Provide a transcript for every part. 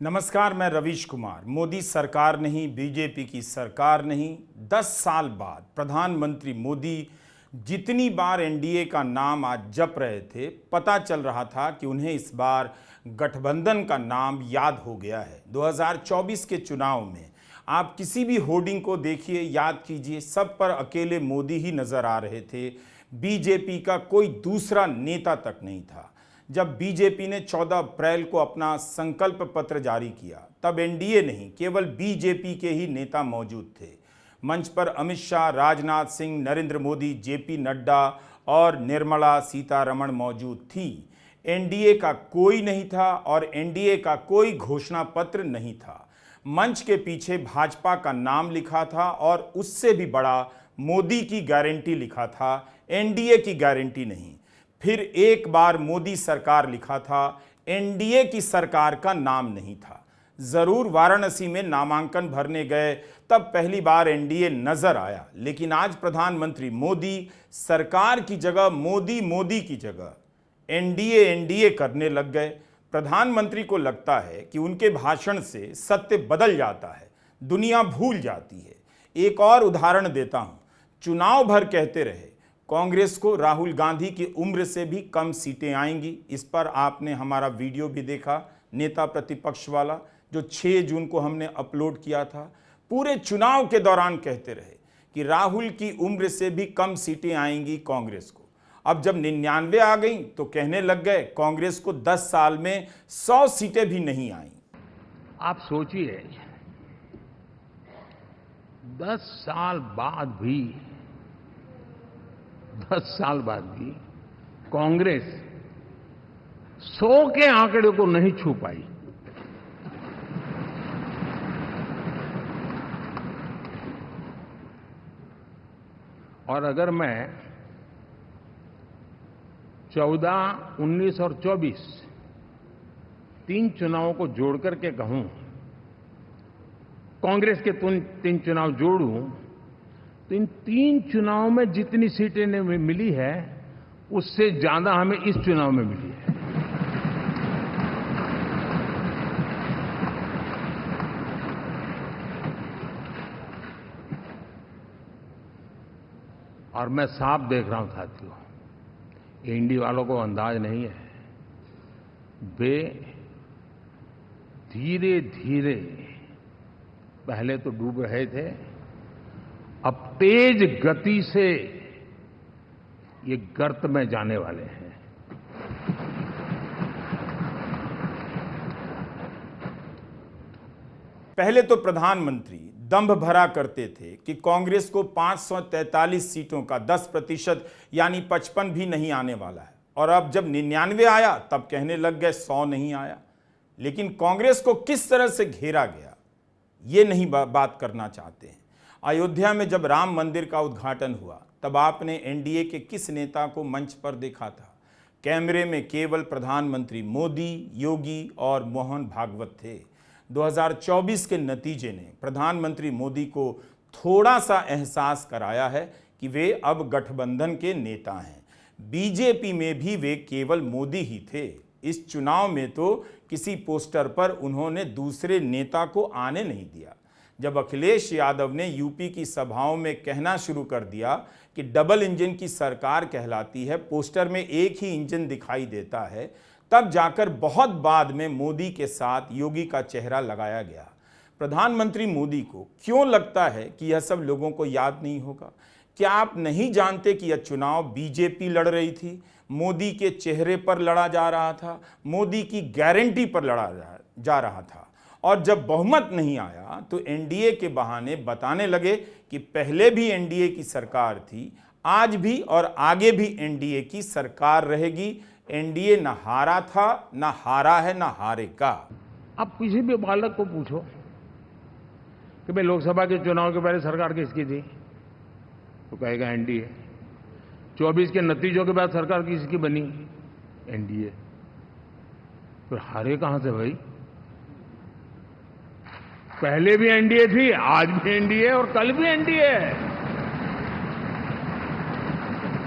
नमस्कार, मैं रवीश कुमार। मोदी सरकार नहीं, बीजेपी की सरकार नहीं, 10 साल बाद प्रधानमंत्री मोदी जितनी बार एनडीए का नाम आज जप रहे थे, पता चल रहा था कि उन्हें इस बार गठबंधन का नाम याद हो गया है। 2024 के चुनाव में आप किसी भी होर्डिंग को देखिए, याद कीजिए, सब पर अकेले मोदी ही नजर आ रहे थे। बीजेपी का कोई दूसरा नेता तक नहीं था। जब बीजेपी ने 14 अप्रैल को अपना संकल्प पत्र जारी किया, तब एनडीए नहीं, केवल बीजेपी के ही नेता मौजूद थे। मंच पर अमित शाह, राजनाथ सिंह, नरेंद्र मोदी, जेपी नड्डा और निर्मला सीतारमण मौजूद थी। एनडीए का कोई नहीं था और एनडीए का कोई घोषणा पत्र नहीं था। मंच के पीछे भाजपा का नाम लिखा था और उससे भी बड़ा मोदी की गारंटी लिखा था, एनडीए की गारंटी नहीं। फिर एक बार मोदी सरकार लिखा था, एनडीए की सरकार का नाम नहीं था। जरूर वाराणसी में नामांकन भरने गए तब पहली बार एनडीए नजर आया, लेकिन आज प्रधानमंत्री मोदी सरकार की जगह मोदी की जगह एनडीए करने लग गए। प्रधानमंत्री को लगता है कि उनके भाषण से सत्य बदल जाता है, दुनिया भूल जाती है। एक और उदाहरण देता हूं। चुनाव भर कहते रहे कांग्रेस को राहुल गांधी की उम्र से भी कम सीटें आएंगी। इस पर आपने हमारा वीडियो भी देखा, नेता प्रतिपक्ष वाला, जो 6 जून को हमने अपलोड किया था। पूरे चुनाव के दौरान कहते रहे कि राहुल की उम्र से भी कम सीटें आएंगी कांग्रेस को। अब जब 99 आ गई तो कहने लग गए कांग्रेस को 10 साल में 100 सीटें भी नहीं आई। आप सोचिए, 10 साल बाद भी 10 साल बाद भी कांग्रेस 100 के आंकड़े को नहीं छू पाई। और अगर मैं 14, 19 और 24 तीन चुनावों को जोड़ करके कहूं, कांग्रेस के 3 चुनाव जोड़ूं, तो इन 3 चुनावों में जितनी सीटें मिली है उससे ज्यादा हमें इस चुनाव में मिली है। और मैं साफ देख रहा हूं साथियों, एनडीए वालों को अंदाज नहीं है। वे धीरे धीरे पहले तो डूब रहे थे, अब तेज गति से ये गर्त में जाने वाले हैं। पहले तो प्रधानमंत्री दंभ भरा करते थे कि कांग्रेस को 543 सीटों का 10% यानी 55 भी नहीं आने वाला है। और अब जब 99 आया तब कहने लग गए 100 नहीं आया। लेकिन कांग्रेस को किस तरह से घेरा गया, ये नहीं बात करना चाहते हैं। अयोध्या में जब राम मंदिर का उद्घाटन हुआ तब आपने एनडीए के किस नेता को मंच पर देखा था? कैमरे में केवल प्रधानमंत्री मोदी, योगी और मोहन भागवत थे। 2024 के नतीजे ने प्रधानमंत्री मोदी को थोड़ा सा एहसास कराया है कि वे अब गठबंधन के नेता हैं। बीजेपी में भी वे केवल मोदी ही थे। इस चुनाव में तो किसी पोस्टर पर उन्होंने दूसरे नेता को आने नहीं दिया। जब अखिलेश यादव ने यूपी की सभाओं में कहना शुरू कर दिया कि डबल इंजन की सरकार कहलाती है, पोस्टर में एक ही इंजन दिखाई देता है, तब जाकर बहुत बाद में मोदी के साथ योगी का चेहरा लगाया गया। प्रधानमंत्री मोदी को क्यों लगता है कि यह सब लोगों को याद नहीं होगा? क्या आप नहीं जानते कि यह चुनाव बीजेपी लड़ रही थी? मोदी के चेहरे पर लड़ा जा रहा था, मोदी की गारंटी पर लड़ा जा रहा था। और जब बहुमत नहीं आया तो एनडीए के बहाने बताने लगे कि पहले भी एनडीए की सरकार थी, आज भी और आगे भी एनडीए की सरकार रहेगी। एनडीए न हारा था, न हारा है, न हारेगा। अब किसी भी बालक को पूछो कि भाई लोकसभा के चुनाव के पहले सरकार किसकी थी, तो कहेगा एनडीए। 24 के नतीजों के बाद सरकार किसकी बनी? एनडीए। फिर हारे कहां से भाई? पहले भी एनडीए थी, आज भी एनडीए और कल भी एनडीए है।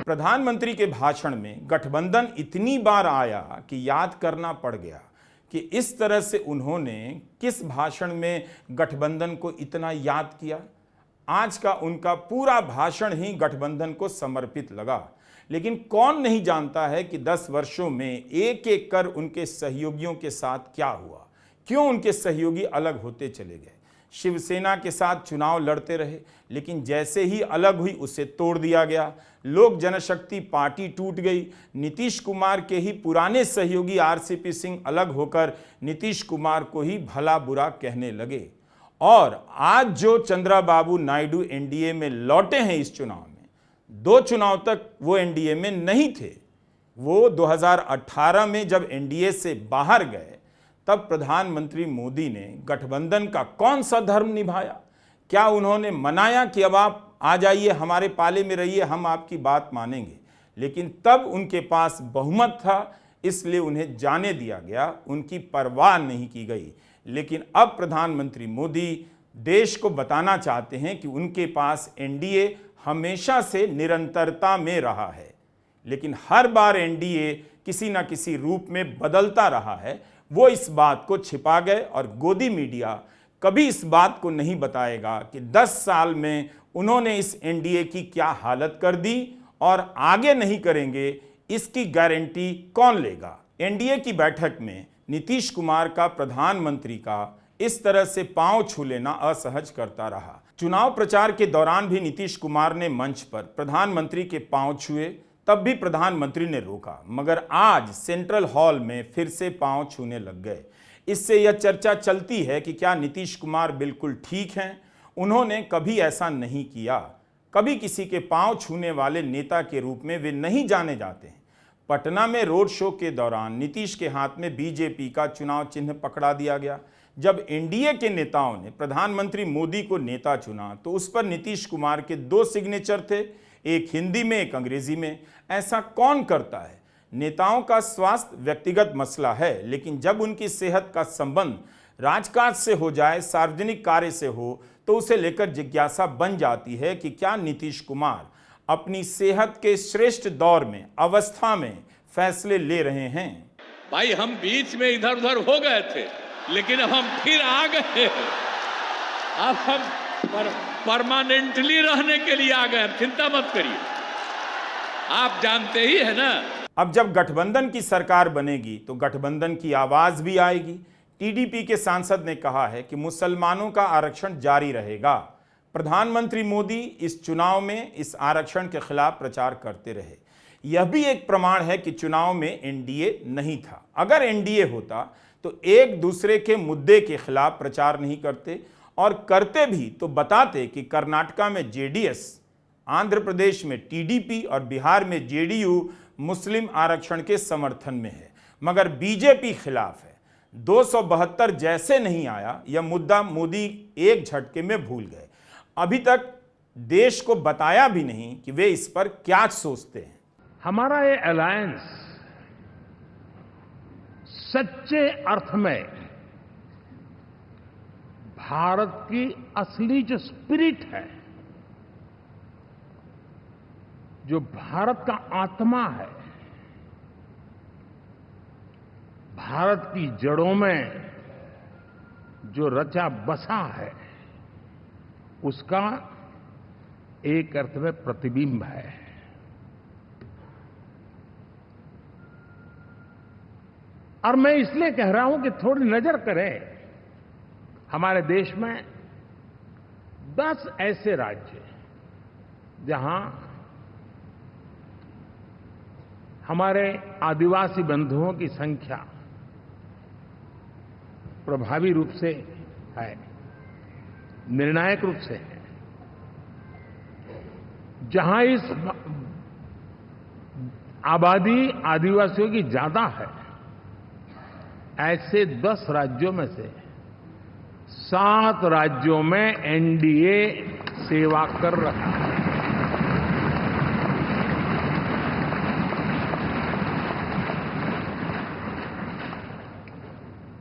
प्रधानमंत्री के भाषण में गठबंधन इतनी बार आया कि याद करना पड़ गया। कि इस तरह से उन्होंने किस भाषण में गठबंधन को इतना याद किया। आज का उनका पूरा भाषण ही गठबंधन को समर्पित लगा। लेकिन कौन नहीं जानता है कि 10 वर्षों में एक एक कर उनके सहयोगियों के साथ क्या हुआ, क्यों उनके सहयोगी अलग होते चले गए। शिवसेना के साथ चुनाव लड़ते रहे, लेकिन जैसे ही अलग हुई उसे तोड़ दिया गया। लोक जनशक्ति पार्टी टूट गई। नीतीश कुमार के ही पुराने सहयोगी आरसीपी सिंह अलग होकर नीतीश कुमार को ही भला बुरा कहने लगे। और आज जो चंद्रबाबू नायडू एनडीए में लौटे हैं इस चुनाव में, 2 चुनाव तक वो एनडीए में नहीं थे। वो 2018 में जब एनडीए से बाहर गए तब प्रधानमंत्री मोदी ने गठबंधन का कौन सा धर्म निभाया? क्या उन्होंने मनाया कि अब आप आ जाइए, हमारे पाले में रहिए, हम आपकी बात मानेंगे? लेकिन तब उनके पास बहुमत था, इसलिए उन्हें जाने दिया गया, उनकी परवाह नहीं की गई। लेकिन अब प्रधानमंत्री मोदी देश को बताना चाहते हैं कि उनके पास एनडीए हमेशा से निरंतरता में रहा है, लेकिन हर बार एनडीए किसी न किसी रूप में बदलता रहा है। वो इस बात को छिपा गए और गोदी मीडिया कभी इस बात को नहीं बताएगा कि 10 साल में उन्होंने इस एनडीए की क्या हालत कर दी और आगे नहीं करेंगे, इसकी गारंटी कौन लेगा। एनडीए की बैठक में नीतीश कुमार का प्रधानमंत्री का इस तरह से पांव छू लेना असहज करता रहा। चुनाव प्रचार के दौरान भी नीतीश कुमार ने मंच पर प्रधानमंत्री के पांव छुए, तब भी प्रधानमंत्री ने रोका, मगर आज सेंट्रल हॉल में फिर से पांव छूने लग गए। इससे यह चर्चा चलती है कि क्या नीतीश कुमार बिल्कुल ठीक हैं? उन्होंने कभी ऐसा नहीं किया, कभी किसी के पांव छूने वाले नेता के रूप में वे नहीं जाने जाते हैं। पटना में रोड शो के दौरान नीतीश के हाथ में बीजेपी का चुनाव चिन्ह पकड़ा दिया गया। जब एनडीए के नेताओं ने प्रधानमंत्री मोदी को नेता चुना तो उस पर नीतीश कुमार के 2 सिग्नेचर थे, एक हिंदी में एक अंग्रेजी में। ऐसा कौन करता है? नेताओं का स्वास्थ्य व्यक्तिगत मसला है, लेकिन जब उनकी सेहत का संबंध राजकाज से हो जाए, सार्वजनिक कार्य से हो, तो उसे लेकर जिज्ञासा बन जाती है कि क्या नीतीश कुमार अपनी सेहत के श्रेष्ठ दौर में, अवस्था में फैसले ले रहे हैं। भाई हम बीच में इधर उधर हो गए थे, लेकिन अब हम फिर आ गए। अब हम परमानेंटली रहने के लिए आ गए, चिंता मत करिए, आप जानते ही है ना। अब जब गठबंधन की सरकार बनेगी तो गठबंधन की आवाज भी आएगी। टीडीपी के सांसद ने कहा है कि मुसलमानों का आरक्षण जारी रहेगा। प्रधानमंत्री मोदी इस चुनाव में इस आरक्षण के खिलाफ प्रचार करते रहे। यह भी एक प्रमाण है कि चुनाव में एनडीए नहीं था। अगर एनडीए होता तो एक दूसरे के मुद्दे के खिलाफ प्रचार नहीं करते, और करते भी तो बताते कि कर्नाटका में जेडीएस, आंध्र प्रदेश में टीडीपी और बिहार में जेडीयू मुस्लिम आरक्षण के समर्थन में है, मगर बीजेपी खिलाफ है। 272 जैसे नहीं आया, यह मुद्दा मोदी एक झटके में भूल गए। अभी तक देश को बताया भी नहीं कि वे इस पर क्या सोचते हैं। हमारा ये अलायंस सच्चे अर्थ में भारत की असली जो स्पिरिट है, जो भारत का आत्मा है, भारत की जड़ों में जो रचा बसा है, उसका एक अर्थ में प्रतिबिंब है। और मैं इसलिए कह रहा हूं कि थोड़ी नजर करें, हमारे देश में 10 ऐसे राज्य जहां हमारे आदिवासी बंधुओं की संख्या प्रभावी रूप से है, निर्णायक रूप से है, जहां इस आबादी आदिवासियों की ज्यादा है। ऐसे 10 राज्यों में से 7 राज्यों में एनडीए सेवा कर रहा है।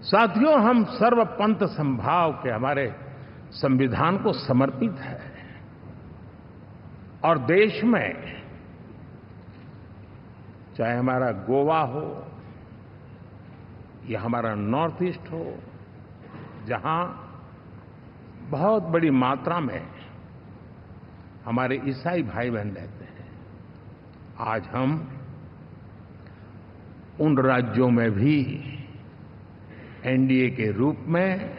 साथियों, हम सर्वपंथ संभाव के हमारे संविधान को समर्पित है, और देश में चाहे हमारा गोवा हो ये हमारा नॉर्थ ईस्ट हो, जहां बहुत बड़ी मात्रा में हमारे ईसाई भाई बहन रहते हैं, आज हम उन राज्यों में भी एनडीए के रूप में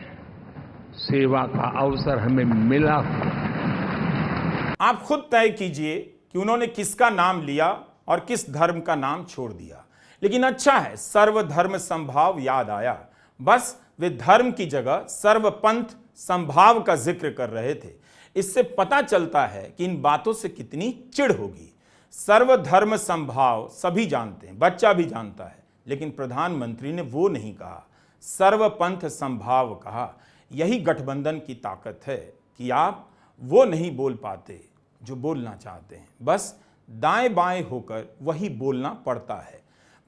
सेवा का अवसर हमें मिला हुआ है। आप खुद तय कीजिए कि उन्होंने किसका नाम लिया और किस धर्म का नाम छोड़ दिया, लेकिन अच्छा है सर्वधर्म समभाव याद आया। बस वे धर्म की जगह सर्वपंथ समभाव का जिक्र कर रहे थे। इससे पता चलता है कि इन बातों से कितनी चिढ़ होगी। सर्वधर्म समभाव सभी जानते हैं, बच्चा भी जानता है, लेकिन प्रधानमंत्री ने वो नहीं कहा, सर्वपंथ समभाव कहा। यही गठबंधन की ताकत है कि आप वो नहीं बोल पाते जो बोलना चाहते हैं, बस दाएं बाएं होकर वही बोलना पड़ता है।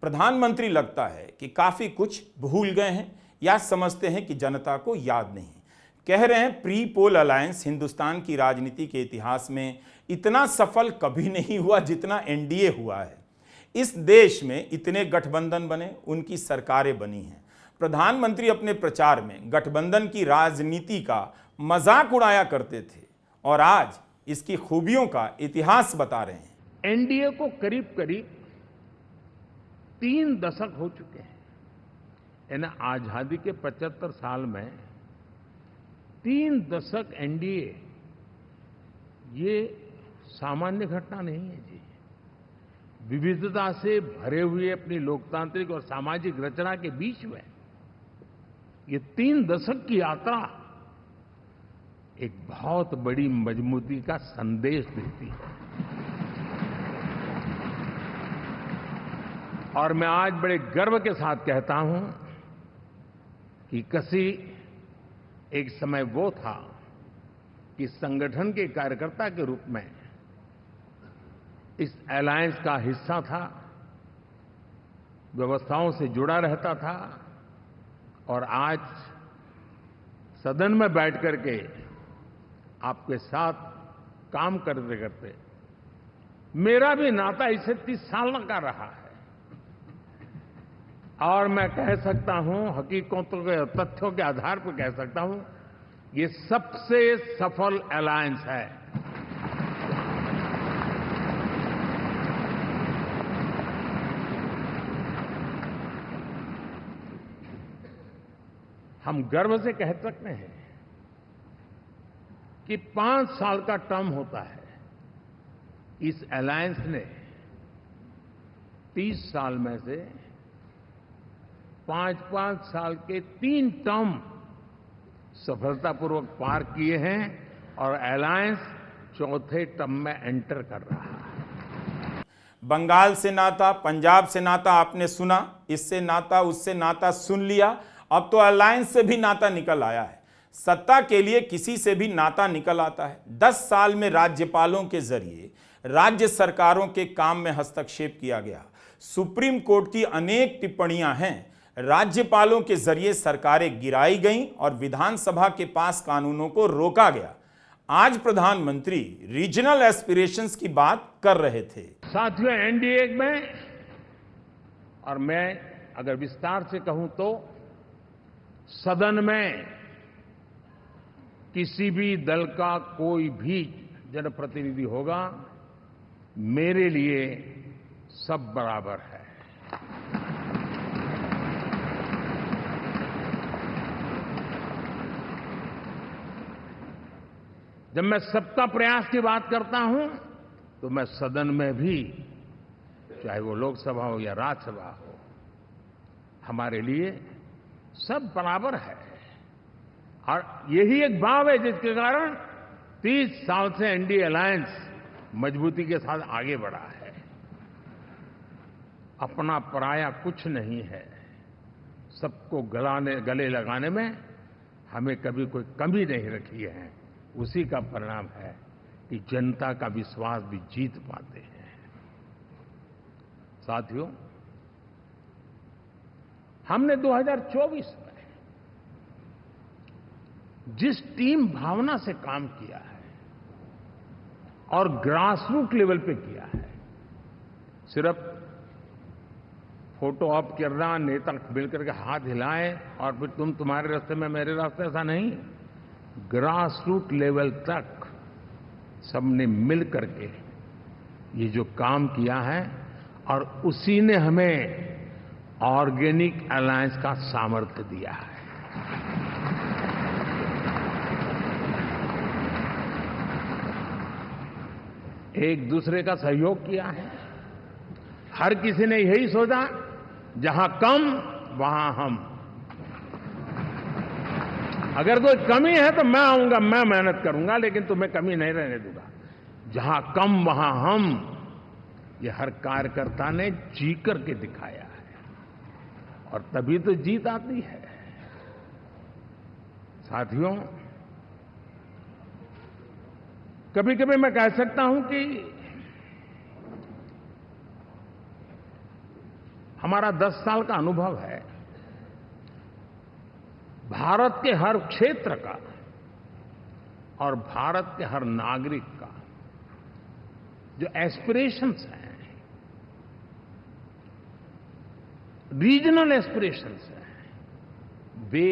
प्रधानमंत्री लगता है कि काफी कुछ भूल गए हैं या समझते हैं कि जनता को याद नहीं। कह रहे हैं प्री पोल अलायंस हिंदुस्तान की राजनीति के इतिहास में इतना सफल कभी नहीं हुआ जितना एनडीए हुआ है। इस देश में इतने गठबंधन बने, उनकी सरकारें बनी हैं। प्रधानमंत्री अपने प्रचार में गठबंधन की राजनीति का मजाक उड़ाया करते थे और आज इसकी खूबियों का इतिहास बता रहे हैं। एनडीए को करीब करीब 3 दशक हो चुके हैं। यानी आजादी के 75 साल में 3 दशक एनडीए, ये सामान्य घटना नहीं है जी। विविधता से भरे हुए अपनी लोकतांत्रिक और सामाजिक रचना के बीच में ये 3 दशक की यात्रा एक बहुत बड़ी मजबूती का संदेश देती है। और मैं आज बड़े गर्व के साथ कहता हूं कि किसी एक समय वो था कि संगठन के कार्यकर्ता के रूप में इस अलायंस का हिस्सा था, व्यवस्थाओं से जुड़ा रहता था, और आज सदन में बैठ करके आपके साथ काम करते करते मेरा भी नाता इससे 30 साल का रहा है। और मैं कह सकता हूं, हकीकतों के तथ्यों के आधार पर कह सकता हूं, ये सबसे सफल अलायंस है। हम गर्व से कह सकते हैं कि 5 साल का टर्म होता है। इस अलायंस ने 30 साल में से 5-5 साल के 3 टर्म सफलतापूर्वक पार किए हैं और अलायंस 4थे टर्म में एंटर कर रहा है। बंगाल से नाता, पंजाब से नाता आपने सुना, इससे नाता उससे नाता सुन लिया, अब तो अलायंस से भी नाता निकल आया है। सत्ता के लिए किसी से भी नाता निकल आता है। 10 साल में राज्यपालों के जरिए राज्य सरकारों के काम में हस्तक्षेप किया गया। सुप्रीम कोर्ट की अनेक टिप्पणियां हैं। राज्यपालों के जरिए सरकारें गिराई गईं और विधानसभा के पास कानूनों को रोका गया। आज प्रधानमंत्री रीजनल एस्पिरेशंस की बात कर रहे थे। साथियों, एनडीए में, और मैं अगर विस्तार से कहूं तो सदन में किसी भी दल का कोई भी जनप्रतिनिधि होगा, मेरे लिए सब बराबर है। जब मैं सबका प्रयास की बात करता हूं तो मैं सदन में भी, चाहे वो लोकसभा हो या राज्यसभा हो, हमारे लिए सब बराबर है। और यही एक भाव है जिसके कारण 30 साल से एनडीए अलायंस मजबूती के साथ आगे बढ़ा है। अपना पराया कुछ नहीं है। सबको गले लगाने में हमें कभी कोई कमी नहीं रखी है। उसी का परिणाम है कि जनता का विश्वास भी जीत पाते हैं। साथियों, हमने 2024 में जिस टीम भावना से काम किया है और ग्रासरूट लेवल पे किया है, सिर्फ फोटो ऑप करना, नेता मिलकर के हाथ हिलाएं और फिर तुम्हारे रास्ते में मेरे रास्ते, ऐसा नहीं। ग्रास रूट लेवल तक सबने मिल करके ये जो काम किया है और उसी ने हमें ऑर्गेनिक अलायंस का सामर्थ्य दिया है। एक दूसरे का सहयोग किया है। हर किसी ने यही सोचा, जहां कम वहां हम। अगर कोई कमी है तो मैं आऊंगा, मैं मेहनत करूंगा, लेकिन तुम्हें कमी नहीं रहने दूंगा। जहां कम वहां हम, ये हर कार्यकर्ता ने जी करके दिखाया है और तभी तो जीत आती है। साथियों, कभी कभी मैं कह सकता हूं कि हमारा 10 साल का अनुभव है, भारत के हर क्षेत्र का और भारत के हर नागरिक का जो एस्पिरेशंस हैं, रीजनल एस्पिरेशंस हैं, वे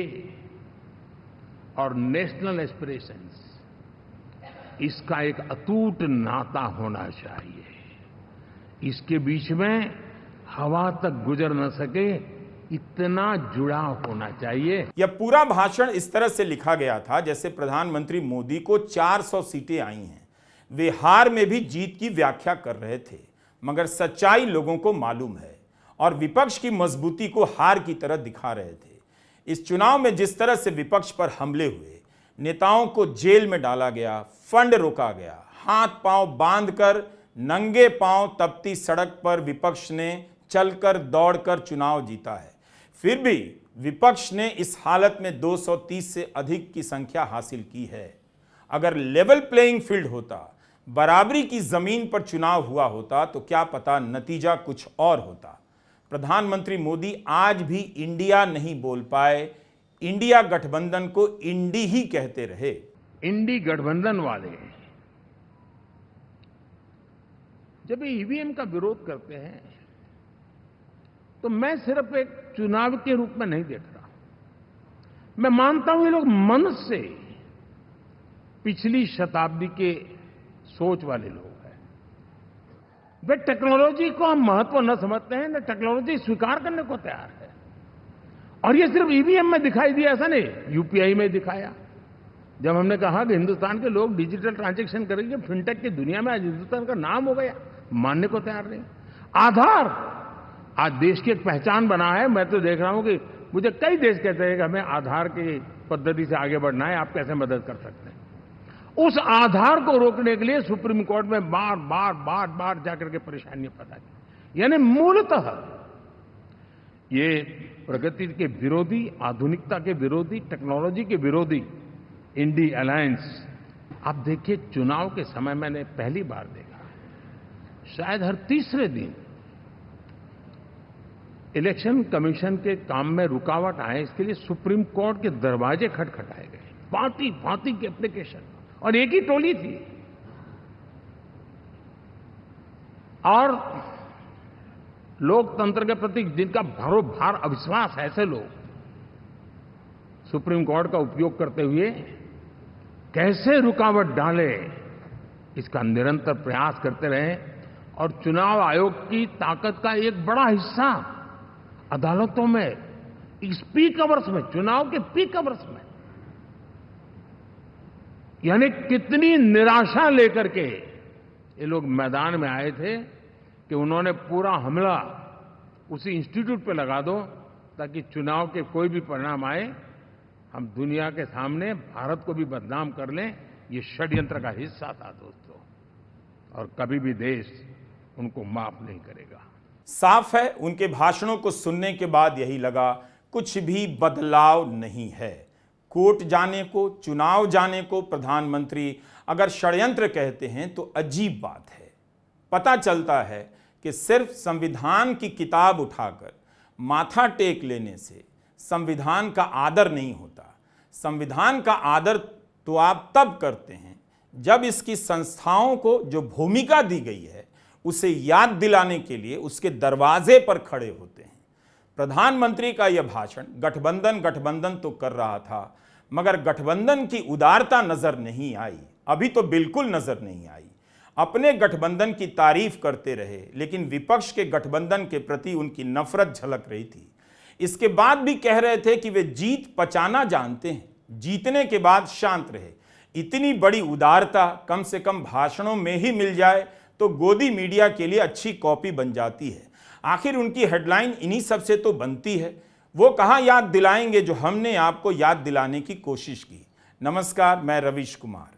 और नेशनल एस्पिरेशंस, इसका एक अटूट नाता होना चाहिए। इसके बीच में हवा तक गुजर न सके, इतना जुड़ाव होना चाहिए। यह पूरा भाषण इस तरह से लिखा गया था जैसे प्रधानमंत्री मोदी को 400 सीटें आई हैं। वे हार में भी जीत की व्याख्या कर रहे थे, मगर सच्चाई लोगों को मालूम है और विपक्ष की मजबूती को हार की तरह दिखा रहे थे। इस चुनाव में जिस तरह से विपक्ष पर हमले हुए, नेताओं को जेल में डाला गया, फंड रोका गया, हाथ पांव बांधकर नंगे पांव तपती सड़क पर विपक्ष ने चलकर दौड़कर चुनाव जीता है। फिर भी विपक्ष ने इस हालत में 230 से अधिक की संख्या हासिल की है। अगर लेवल प्लेइंग फील्ड होता, बराबरी की जमीन पर चुनाव हुआ होता, तो क्या पता नतीजा कुछ और होता। प्रधानमंत्री मोदी आज भी इंडिया नहीं बोल पाए, इंडिया गठबंधन को इंडी ही कहते रहे। इंडी गठबंधन वाले जब ईवीएम का विरोध करते हैं तो मैं सिर्फ एक चुनाव के रूप में नहीं देख रहा। मैं मानता हूं ये लोग मन से पिछली शताब्दी के सोच वाले लोग हैं। वे टेक्नोलॉजी को हम महत्व न समझते हैं, न टेक्नोलॉजी स्वीकार करने को तैयार है। और ये सिर्फ ईवीएम में दिखाई दिया, ऐसा नहीं, यूपीआई में दिखाया। जब हमने कहा कि हिंदुस्तान के लोग डिजिटल ट्रांजैक्शन करेंगे, फिनटेक की दुनिया में आज हिंदुस्तान का नाम हो गया, मानने को तैयार नहीं। आधार आज देश की एक पहचान बना है। मैं तो देख रहा हूं कि मुझे कई देश कहते हैं कि हमें आधार की पद्धति से आगे बढ़ना है, आप कैसे मदद कर सकते हैं। उस आधार को रोकने के लिए सुप्रीम कोर्ट में बार बार जाकर के परेशानियां पैदा की। यानी मूलतः ये प्रगति के विरोधी, आधुनिकता के विरोधी, टेक्नोलॉजी के विरोधी इंडी अलायंस। आप देखिए, चुनाव के समय मैंने पहली बार देखा, शायद हर तीसरे दिन इलेक्शन कमीशन के काम में रुकावट आए, इसके लिए सुप्रीम कोर्ट के दरवाजे खटखटाए गए, भांति की एप्लीकेशन, और एक ही टोली थी। और लोकतंत्र के प्रति जिनका भरोभार अविश्वास है, ऐसे लोग सुप्रीम कोर्ट का उपयोग करते हुए कैसे रुकावट डाले, इसका निरंतर प्रयास करते रहे। और चुनाव आयोग की ताकत का एक बड़ा हिस्सा अदालतों में, इस पीक आवर्स में, चुनाव के पीक आवर्स में, यानी कितनी निराशा लेकर के ये लोग मैदान में आए थे कि उन्होंने पूरा हमला उसी इंस्टीट्यूट पे लगा दो ताकि चुनाव के कोई भी परिणाम आए, हम दुनिया के सामने भारत को भी बदनाम कर लें। ये षड्यंत्र का हिस्सा था दोस्तों, और कभी भी देश उनको माफ नहीं करेगा। साफ है, उनके भाषणों को सुनने के बाद यही लगा, कुछ भी बदलाव नहीं है। कोर्ट जाने को, चुनाव जाने को प्रधानमंत्री अगर षड्यंत्र कहते हैं तो अजीब बात है। पता चलता है कि सिर्फ संविधान की किताब उठाकर माथा टेक लेने से संविधान का आदर नहीं होता। संविधान का आदर तो आप तब करते हैं जब इसकी संस्थाओं को जो भूमिका दी गई है उसे याद दिलाने के लिए उसके दरवाजे पर खड़े होते हैं। प्रधानमंत्री का यह भाषण गठबंधन गठबंधन तो कर रहा था, मगर गठबंधन की उदारता नजर नहीं आई। अभी तो बिल्कुल नजर नहीं आई। अपने गठबंधन की तारीफ करते रहे, लेकिन विपक्ष के गठबंधन के प्रति उनकी नफरत झलक रही थी। इसके बाद भी कह रहे थे कि वे जीत पचाना जानते हैं, जीतने के बाद शांत रहे। इतनी बड़ी उदारता कम से कम भाषणों में ही मिल जाए तो गोदी मीडिया के लिए अच्छी कॉपी बन जाती है। आखिर उनकी हेडलाइन इन्हीं सब से तो बनती है। वो कहाँ याद दिलाएंगे जो हमने आपको याद दिलाने की कोशिश की। नमस्कार, मैं रवीश कुमार।